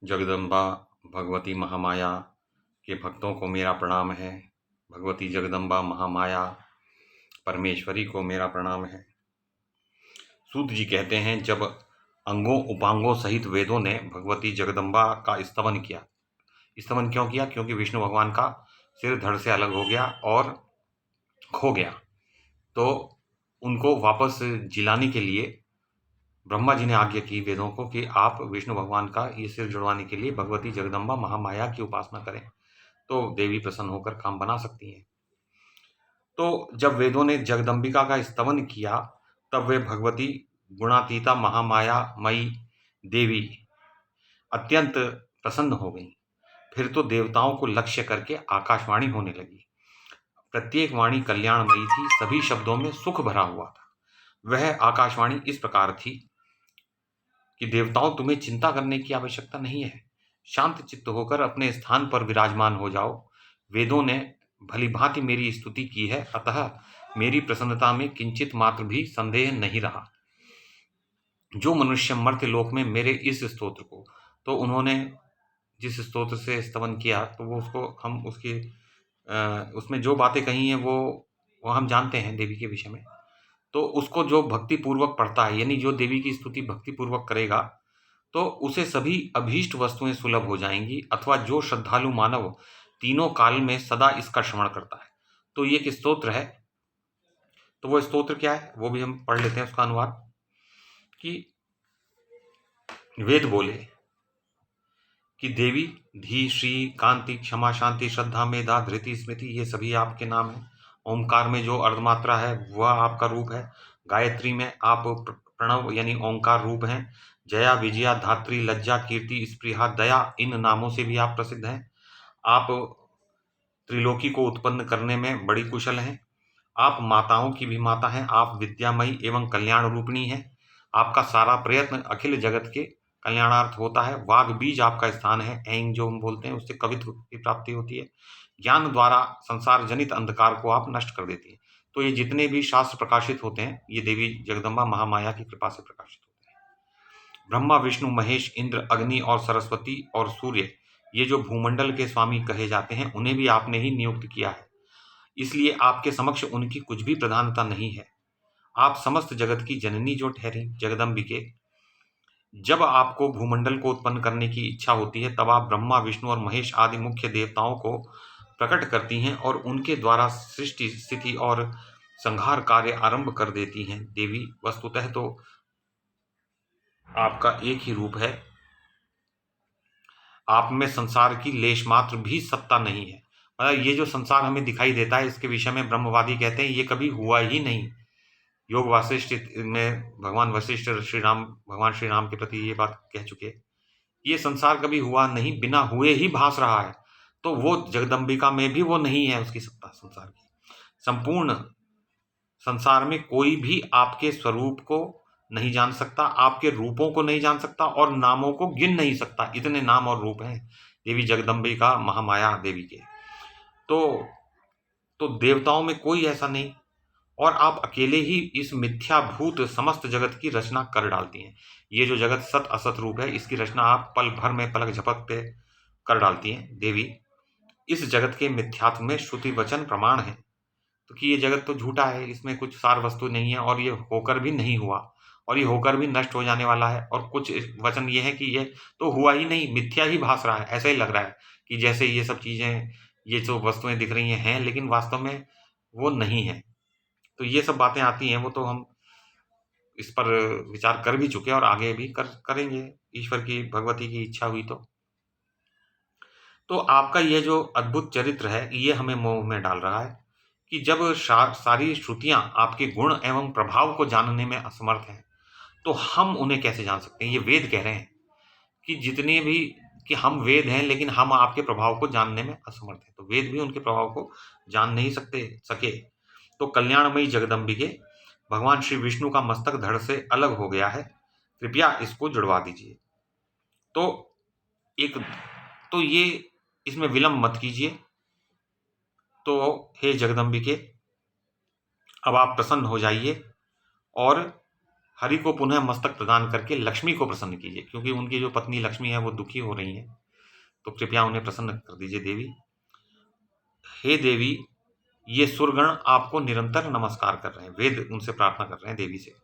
जगदम्बा भगवती महामाया के भक्तों को मेरा प्रणाम है। भगवती जगदम्बा महामाया परमेश्वरी को मेरा प्रणाम है। सूत जी कहते हैं, जब अंगों उपांगों सहित वेदों ने भगवती जगदम्बा का स्तवन किया। स्तवन क्यों किया? क्योंकि विष्णु भगवान का सिर धड़ से अलग हो गया और खो गया, तो उनको वापस जिलाने के लिए ब्रह्मा जी ने आज्ञा की वेदों को कि आप विष्णु भगवान का ये सिर जुड़वाने के लिए भगवती जगदम्बा महामाया की उपासना करें, तो देवी प्रसन्न होकर काम बना सकती हैं। तो जब वेदों ने जगदम्बिका का स्तवन किया, तब वे भगवती गुणातीता महामाया मई देवी अत्यंत प्रसन्न हो गई। फिर तो देवताओं को लक्ष्य करके आकाशवाणी होने लगी। प्रत्येक वाणी कल्याणमयी थी, सभी शब्दों में सुख भरा हुआ था। वह आकाशवाणी इस प्रकार थी कि देवताओं, तुम्हें चिंता करने की आवश्यकता नहीं है, शांत चित्त होकर अपने स्थान पर विराजमान हो जाओ। वेदों ने भली भांति मेरी स्तुति की है, अतः मेरी प्रसन्नता में किंचित मात्र भी संदेह नहीं रहा। जो मनुष्य मर्त्य लोक में मेरे इस स्तोत्र को, तो उन्होंने जिस स्तोत्र से स्तवन किया, तो वो उसको हम उसकी उसमें जो बातें कही हैं वो हम जानते हैं देवी के विषय में। तो उसको जो भक्ति पूर्वक पढ़ता है, यानी जो देवी की स्तुति भक्ति पूर्वक करेगा, तो उसे सभी अभीष्ट वस्तुएं सुलभ हो जाएंगी, अथवा जो श्रद्धालु मानव तीनों काल में सदा इसका श्रवण करता है। तो ये एक स्तोत्र है। तो वो स्तोत्र क्या है वो भी हम पढ़ लेते हैं, उसका अनुवाद। कि वेद बोले कि देवी धी श्री कांति क्षमा शांति श्रद्धा मेधा धृति स्मृति, ये सभी आपके नाम हैं। ओंकार में जो अर्धमात्रा है वह आपका रूप है। गायत्री में आप प्रणव यानी ओंकार रूप हैं। जया विजया धात्री लज्जा कीर्ति स्पृहा दया, इन नामों से भी आप प्रसिद्ध हैं। आप त्रिलोकी को उत्पन्न करने में बड़ी कुशल हैं। आप माताओं की भी माता हैं। आप विद्यामयी एवं कल्याण रूपिणी हैं। आपका सारा प्रयत्न अखिल जगत के कल्याणार्थ होता है। वाग बीज आपका स्थान है। ऐंग जो हम बोलते हैं, उससे कवित्व की प्राप्ति होती है। ज्ञान द्वारा संसार जनित अंधकार को आप नष्ट कर देती हैं। तो ये जितने भी शास्त्र प्रकाशित होते हैं, ये देवी जगदम्बा महामाया की कृपा से प्रकाशित होते हैं। ब्रह्मा विष्णु महेश इंद्र अग्नि और सरस्वती और सूर्य, ये जो भूमंडल के स्वामी कहे जाते हैं, उन्हें भी आपने ही नियुक्त किया है। इसलिए आपके समक्ष उनकी कुछ भी प्रधानता नहीं है। आप समस्त जगत की जननी जो ठहरी जगदम्बिके, जब आपको भूमंडल को उत्पन्न करने की इच्छा होती है, तब आप ब्रह्मा विष्णु और महेश आदि मुख्य देवताओं को प्रकट करती हैं और उनके द्वारा सृष्टि स्थिति और संहार कार्य आरंभ कर देती हैं। देवी, वस्तुतः तो आपका एक ही रूप है। आप में संसार की लेश मात्र भी सत्ता नहीं है। मतलब ये जो संसार हमें दिखाई देता है, इसके विषय में ब्रह्मवादी कहते हैं ये कभी हुआ ही नहीं। योग वासिष्ठ में भगवान वशिष्ठ भगवान श्री राम के प्रति ये बात कह चुके हैं, ये संसार कभी हुआ नहीं, बिना हुए ही भास रहा है। तो वो जगदम्बिका में भी वो नहीं है, उसकी सत्ता संसार की। संपूर्ण संसार में कोई भी आपके स्वरूप को नहीं जान सकता, आपके रूपों को नहीं जान सकता और नामों को गिन नहीं सकता। इतने नाम और रूप हैं देवी जगदम्बिका महामाया देवी के। तो देवताओं में कोई ऐसा नहीं, और आप अकेले ही इस मिथ्याभूत समस्त जगत की रचना कर डालती हैं। ये जो जगत सत असत रूप है, इसकी रचना आप पल भर में पलक झपकते कर डालती हैं देवी। इस जगत के मिथ्यात्व में श्रुति वचन प्रमाण है, तो कि ये जगत तो झूठा है, इसमें कुछ सार वस्तु नहीं है, और ये होकर भी नहीं हुआ, और ये होकर भी नष्ट हो जाने वाला है। और कुछ वचन ये है कि ये तो हुआ ही नहीं, मिथ्या ही भास रहा है। ऐसा ही लग रहा है कि जैसे ये सब चीजें, ये जो वस्तुएं दिख रही हैं, लेकिन वास्तव में वो नहीं है। तो ये सब बातें आती हैं, वो तो हम इस पर विचार कर भी चुके हैं और आगे भी करेंगे, ईश्वर की भगवती की इच्छा हुई तो आपका ये जो अद्भुत चरित्र है, ये हमें मोह में डाल रहा है कि जब सारी श्रुतियां आपके गुण एवं प्रभाव को जानने में असमर्थ हैं, तो हम उन्हें कैसे जान सकते हैं। ये वेद कह रहे हैं कि जितने भी, कि हम वेद हैं लेकिन हम आपके प्रभाव को जानने में असमर्थ हैं। तो वेद भी उनके प्रभाव को जान नहीं सके। तो कल्याणमयी जगदम्बिके, भगवान श्री विष्णु का मस्तक धड़ से अलग हो गया है, कृपया इसको जुड़वा दीजिए। तो एक तो ये इसमें विलंब मत कीजिए। तो हे जगदम्बिके, अब आप प्रसन्न हो जाइए और हरि को पुनः मस्तक प्रदान करके लक्ष्मी को प्रसन्न कीजिए, क्योंकि उनकी जो पत्नी लक्ष्मी है वो दुखी हो रही है, तो कृपया उन्हें प्रसन्न कर दीजिए देवी। हे देवी, ये सुरगण आपको निरंतर नमस्कार कर रहे हैं, वेद उनसे प्रार्थना कर रहे हैं देवी से।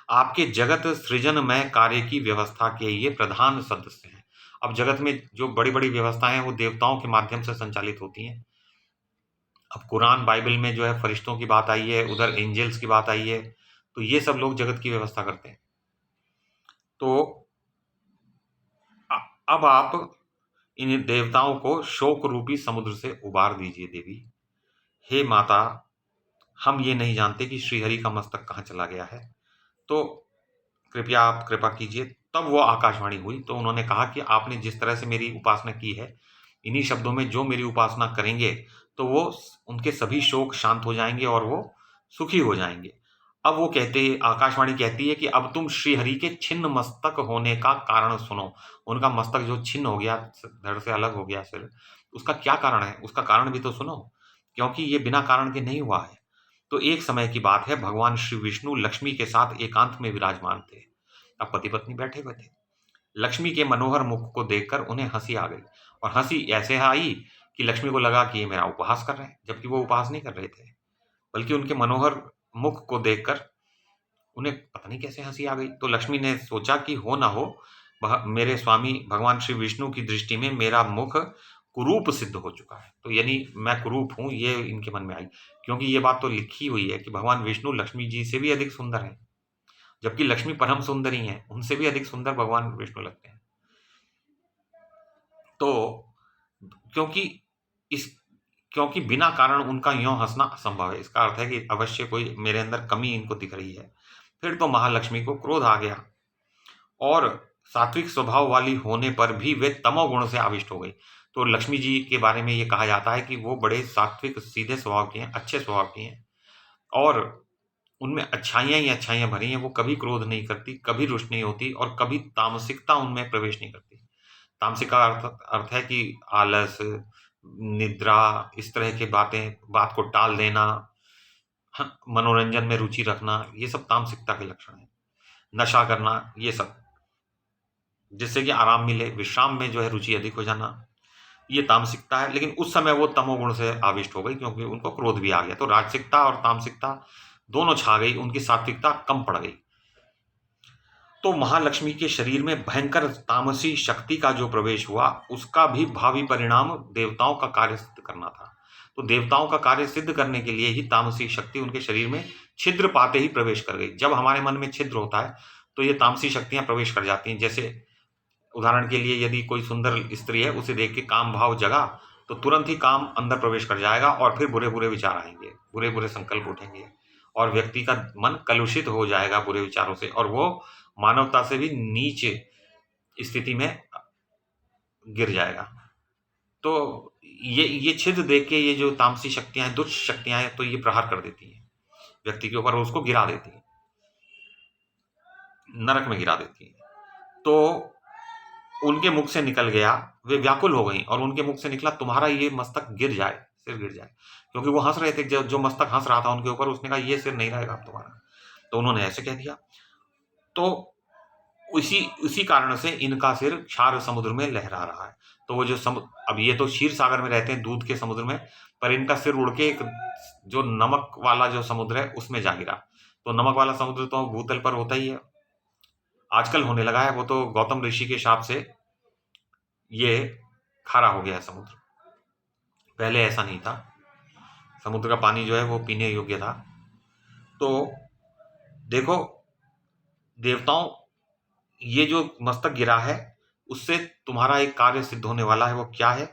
आपके जगत सृजनमय कार्य की व्यवस्था के ये प्रधान सदस्य हैं। अब जगत में जो बड़ी बड़ी व्यवस्थाएं हैं वो देवताओं के माध्यम से संचालित होती हैं। अब कुरान बाइबल में जो है फरिश्तों की बात आई है, उधर एंजल्स की बात आई है, तो ये सब लोग जगत की व्यवस्था करते हैं। तो अब आप इन देवताओं को शोक रूपी समुद्र से उबार दीजिए देवी। हे माता, हम ये नहीं जानते कि श्रीहरि का मस्तक कहाँ चला गया है, तो कृपया आप कृपा कीजिए। तब वो आकाशवाणी हुई, तो उन्होंने कहा कि आपने जिस तरह से मेरी उपासना की है, इन्हीं शब्दों में जो मेरी उपासना करेंगे तो वो उनके सभी शोक शांत हो जाएंगे और वो सुखी हो जाएंगे। अब वो आकाशवाणी कहती है कि अब तुम श्रीहरि के छिन्न मस्तक होने का कारण सुनो। उनका मस्तक जो छिन्न हो गया, धड़ से अलग हो गया सिर, उसका क्या कारण है, उसका कारण भी तो सुनो, क्योंकि ये बिना कारण के नहीं हुआ है। तो एक समय की बात है, भगवान श्री विष्णु लक्ष्मी के साथ एकांत में विराजमान थे। अब पति पत्नी बैठे हुए थे। लक्ष्मी के मनोहर मुख को देखकर उन्हें हंसी आ गई, और हंसी ऐसे आई कि लक्ष्मी को लगा कि ये मेरा उपहास कर रहे हैं, जबकि वो उपहास नहीं कर रहे थे, बल्कि उनके मनोहर मुख को देखकर उन्हें पता नहीं कैसे हंसी आ गई। तो लक्ष्मी ने सोचा कि हो ना हो, मेरे स्वामी भगवान श्री विष्णु की दृष्टि में मेरा मुख कुरूप सिद्ध हो चुका है, तो यानी मैं कुरूप हूं, ये इनके मन में आई। क्योंकि ये बात तो लिखी हुई है कि भगवान विष्णु लक्ष्मी जी से भी अधिक सुंदर हैं, जबकि लक्ष्मी परम सुंदरी हैं, उनसे भी अधिक सुंदर भगवान विष्णु लगते हैं। तो क्योंकि इस क्योंकि बिना कारण उनका यों हंसना असंभव है, इसका अर्थ है कि अवश्य कोई मेरे अंदर कमी इनको दिख रही है। फिर तो महालक्ष्मी को क्रोध आ गया, और सात्विक स्वभाव वाली होने पर भी वे तमोगुण से आविष्ट हो गई। तो लक्ष्मी जी के बारे में ये कहा जाता है कि वो बड़े सात्विक सीधे स्वभाव की हैं, अच्छे स्वभाव की हैं, और उनमें अच्छाइयाँ ही अच्छाइयाँ भरी हैं। वो कभी क्रोध नहीं करती, कभी रुष्ट नहीं होती, और कभी तामसिकता उनमें प्रवेश नहीं करती। तामसिक का अर्थ है कि आलस, निद्रा, इस तरह की बातें, बात को टाल देना, मनोरंजन में रुचि रखना, ये सब तामसिकता के लक्षण हैं। नशा करना, ये सब, जिससे कि आराम मिले, विश्राम में जो है रुचि अधिक हो जाना, ये तामसिकता है। लेकिन उस समय वो तमोगुण से आविष्ट हो गई, क्योंकि उनको क्रोध भी आ गया, तो राजसिकता और तामसिकता दोनों छा गई, उनकी सात्विकता कम पड़ गई। तो महालक्ष्मी के शरीर में भयंकर तामसी शक्ति का जो प्रवेश हुआ, उसका भी भावी परिणाम देवताओं का कार्य सिद्ध करना था। तो देवताओं का कार्य सिद्ध करने के लिए ही तामसी शक्ति उनके शरीर में छिद्र पाते ही प्रवेश कर गई। जब हमारे मन में छिद्र होता है तो ये तामसी शक्तियां प्रवेश कर जाती हैं। जैसे उदाहरण के लिए, यदि कोई सुंदर स्त्री है, उसे देख के काम भाव जगा, तो तुरंत ही काम अंदर प्रवेश कर जाएगा, और फिर बुरे बुरे विचार आएंगे, बुरे बुरे संकल्प उठेंगे, और व्यक्ति का मन कलुषित हो जाएगा बुरे विचारों से, और वो मानवता से भी नीचे स्थिति में गिर जाएगा। तो ये छिद्र देख के ये जो तामसी शक्तियां हैं, दुष्ट शक्तियां हैं, तो ये प्रहार कर देती हैं व्यक्ति के ऊपर, और उसको गिरा देती हैं, नरक में गिरा देती हैं। तो उनके मुख से निकल गया, वे व्याकुल हो गई, और उनके मुख से निकला, तुम्हारा ये मस्तक गिर जाए, सिर गिर जाए। क्योंकि वो हंस रहे थे, जो मस्तक हंस रहा था उनके ऊपर, उसने कहा ये सिर नहीं रहेगा अब तुम्हारा, तो उन्होंने ऐसे कह दिया। तो उसी कारण से इनका सिर क्षार समुद्र में लहरा रहा है। तो वो जो अब ये तो क्षीर सागर में रहते हैं, दूध के समुद्र में, पर इनका सिर उड़ के एक जो नमक वाला जो समुद्र है उसमें जा गिरा। तो नमक वाला समुद्र तो भूतल पर होता ही है, आजकल होने लगा है, वो तो गौतम ऋषि के शाप से ये खारा हो गया है समुद्र, पहले ऐसा नहीं था। समुद्र का पानी जो है वो पीने योग्य था। तो देखो देवताओं, ये जो मस्तक गिरा है उससे तुम्हारा एक कार्य सिद्ध होने वाला है। वो क्या है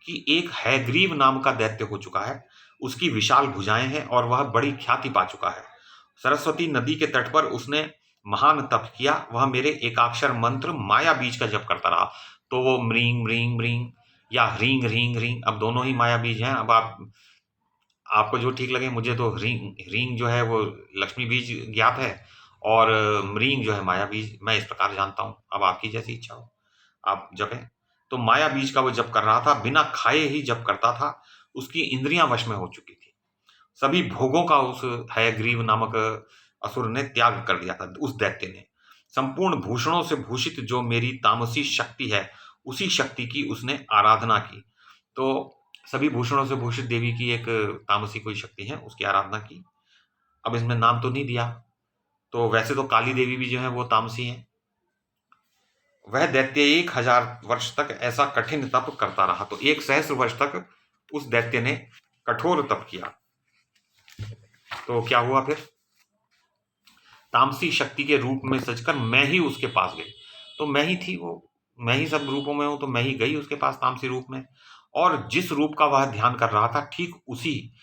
कि एक हैग्रीव नाम का दैत्य हो चुका है, उसकी विशाल भुजाएं हैं, और वह बड़ी ख्याति पा चुका है। सरस्वती नदी के तट पर उसने महान तप किया, वह मेरे एकाक्षर मंत्र माया बीज का जप करता रहा। तो वो मृंग मृंग मृंग या ह्रींग ह्रींग ह्रींग, अब दोनों ही माया बीज हैं। अब आपको जो ठीक लगे, मुझे तो ह्रींग ह्रींग जो है वो लक्ष्मी बीज ज्ञात है, और मृंग जो है माया बीज, मैं इस प्रकार जानता हूं। अब आपकी जैसी इच्छा हो आप जपें। तो माया बीज का वो जप कर रहा था, बिना खाए ही जप करता था, उसकी इंद्रियां वश में हो चुकी थी। सभी भोगों का उस हयग्रीव नामक असुर ने त्याग कर दिया था, उस दैत्य ने। संपूर्ण भूषणों से भूषित जो मेरी तामसी शक्ति है, उसी शक्ति की उसने आराधना की। तो सभी भूषणों से भूषित देवी की एक तामसी कोई शक्ति है, उसकी आराधना की। अब इसमें नाम तो नहीं दिया, तो वैसे तो काली देवी भी जो है वो तामसी हैं। वह दैत्य 1000 वर्ष तक ऐसा कठिन तप करता रहा। तो 1 सहस्र वर्ष तक उस दैत्य ने कठोर तप किया। तो क्या हुआ फिर? तामसी शक्ति के रूप में सजकर मैं ही उसके पास गई। तो मैं ही थी वो, मैं ही सब रूपों में हूं, तो मैं ही गई उसके पास तामसी रूप में। और जिस रूप का वह ध्यान कर रहा था, ठीक उसी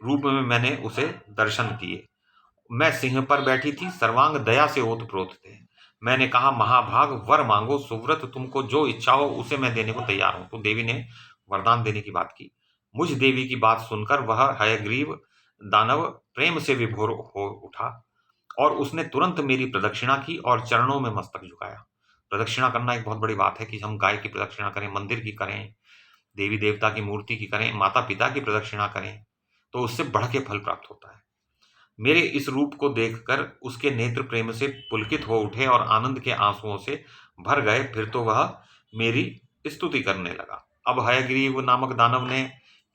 रूप में मैंने उसे दर्शन किए। मैं सिंह पर बैठी थी, सर्वांग दया से ओतप्रोत थे। मैंने कहा, महाभाग वर मांगो सुव्रत, तुमको जो इच्छा हो उसे मैं देने को तैयार हूं। तो देवी ने वरदान देने की बात की। मुझ देवी की बात सुनकर वह हयग्रीव दानव प्रेम से विभोर हो उठा और उसने तुरंत मेरी प्रदक्षिणा की और चरणों में मस्तक झुकाया। प्रदक्षिणा करना एक बहुत बड़ी बात है कि हम गाय की प्रदक्षिणा करें, मंदिर की करें, देवी देवता की मूर्ति की करें, माता पिता की प्रदक्षिणा करें, तो उससे बढ़ के फल प्राप्त होता है। मेरे इस रूप को देखकर उसके नेत्र प्रेम से पुलकित हो उठे और आनंद के आंसुओं से भर गए। फिर तो वह मेरी स्तुति करने लगा। अब हयग्रीव नामक दानव ने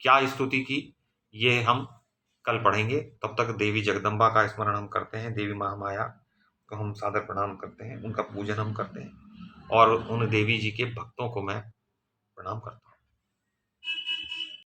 क्या स्तुति की, ये हम कल पढ़ेंगे। तब तक देवी जगदम्बा का स्मरण हम करते हैं, देवी महामाया को हम सादर प्रणाम करते हैं, उनका पूजन हम करते हैं और उन देवी जी के भक्तों को मैं प्रणाम करता हूँ।